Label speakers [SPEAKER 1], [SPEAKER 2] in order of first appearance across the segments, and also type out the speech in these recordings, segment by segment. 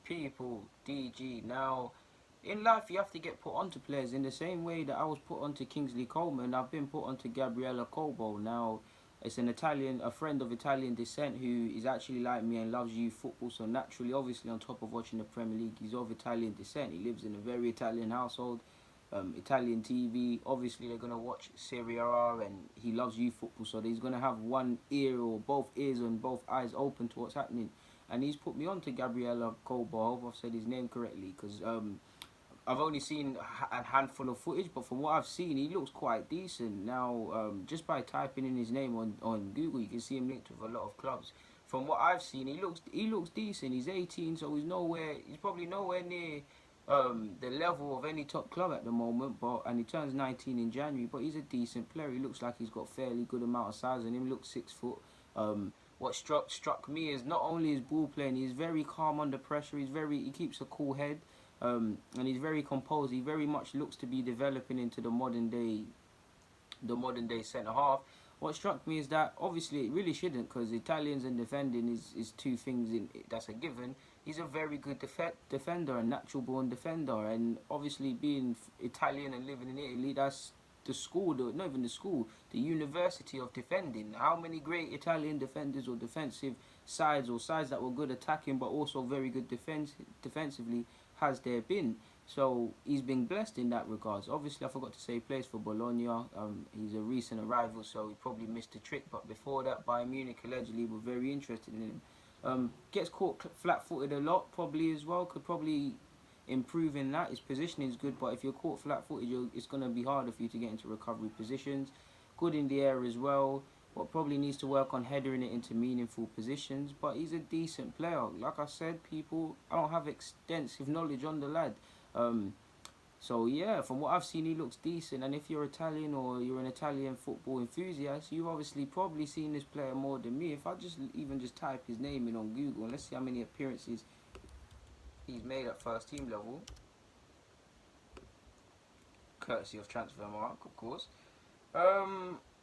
[SPEAKER 1] People, DG. Now, in life, you have to get put onto players in the same way that I was put onto Kingsley Coleman. I've been put onto Garbielle Corbo. Now, it's an Italian, a friend of Italian descent who is actually like me and loves youth football. So naturally, obviously, on top of watching the Premier League, he's of Italian descent. He lives in a very Italian household, Italian TV. Obviously, they're gonna watch Serie A, and he loves youth football. So he's gonna have one ear or both ears and both eyes open to what's happening. And he's put me on to Garbielle Corbo. I hope I've said his name correctly, because I've only seen a handful of footage, but from what I've seen, he looks quite decent. Now, just by typing in his name on Google, you can see him linked with a lot of clubs. From what I've seen, he looks decent. He's 18, so he's probably nowhere near the level of any top club at the moment. And he turns 19 in January. But he's a decent player. He looks like he's got fairly good amount of size, and him looks 6 foot. What struck me is not only his ball playing, he's very calm under pressure. He keeps a cool head. And he's very composed. He very much looks to be developing into the modern day centre half. What struck me is that obviously it really shouldn't, because Italians and defending is two things that's a given. He's a very good defender, a natural born defender, and obviously being Italian and living in Italy, that's the school, not even the school, the university of defending. How many great Italian defenders or defensive sides, or sides that were good attacking but also very good defensively, has there been? So he's been blessed in that regards. Obviously, I forgot to say he plays for Bologna. He's a recent arrival, so he probably missed the trick. But before that, Bayern Munich allegedly were very interested in him. Gets caught flat-footed a lot, probably as well. Could probably improve in that. His positioning is good, but if you're caught flat-footed, it's going to be harder for you to get into recovery positions. Good in the air as well. What probably needs to work on headering it into meaningful positions, but he's a decent player. Like I said, people, I don't have extensive knowledge on the lad. So yeah, from what I've seen, he looks decent. And if you're Italian or you're an Italian football enthusiast, you've obviously probably seen this player more than me. If I just type his name in on Google, and let's see how many appearances he's made at first team level, courtesy of Transfermarkt, of course.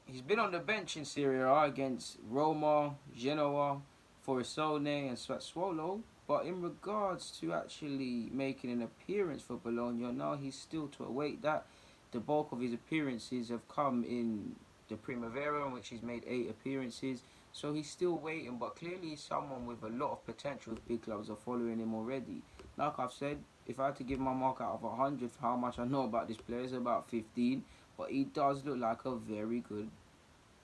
[SPEAKER 1] He's been on the bench in Serie A against Roma, Genoa, Frosinone and Sassuolo. But in regards to actually making an appearance for Bologna, now he's still to await that. The bulk of his appearances have come in the Primavera, in which he's made 8 appearances. So he's still waiting, but clearly he's someone with a lot of potential. Big clubs are following him already. Like I've said, if I had to give my mark out of 100 for how much I know about this player, it's about 15. But he does look like a very good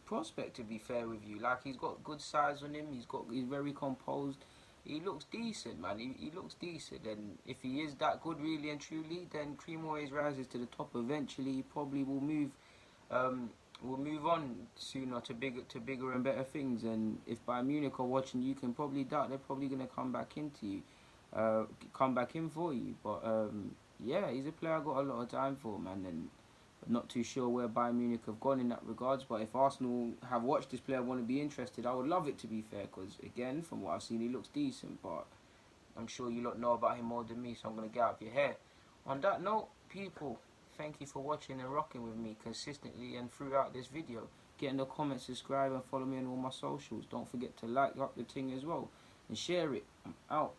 [SPEAKER 1] prospect, to be fair with you. Like, he's got good size on him. He's very composed. He looks decent, man. He looks decent. And if he is that good, really and truly, then cream always rises to the top. Eventually, he probably will move on sooner to bigger and better things. And if Bayern Munich are watching, you can probably doubt they're probably gonna come back in for you. But yeah, he's a player I got a lot of time for, man. And I'm not too sure where Bayern Munich have gone in that regards, but if Arsenal have watched this player and want to be interested, I would love it, to be fair, because again, from what I've seen, he looks decent, but I'm sure you lot know about him more than me, so I'm going to get out of your hair. On that note, people, thank you for watching and rocking with me consistently and throughout this video. Get in the comments, subscribe and follow me on all my socials. Don't forget to like up the thing as well and share it. I'm out.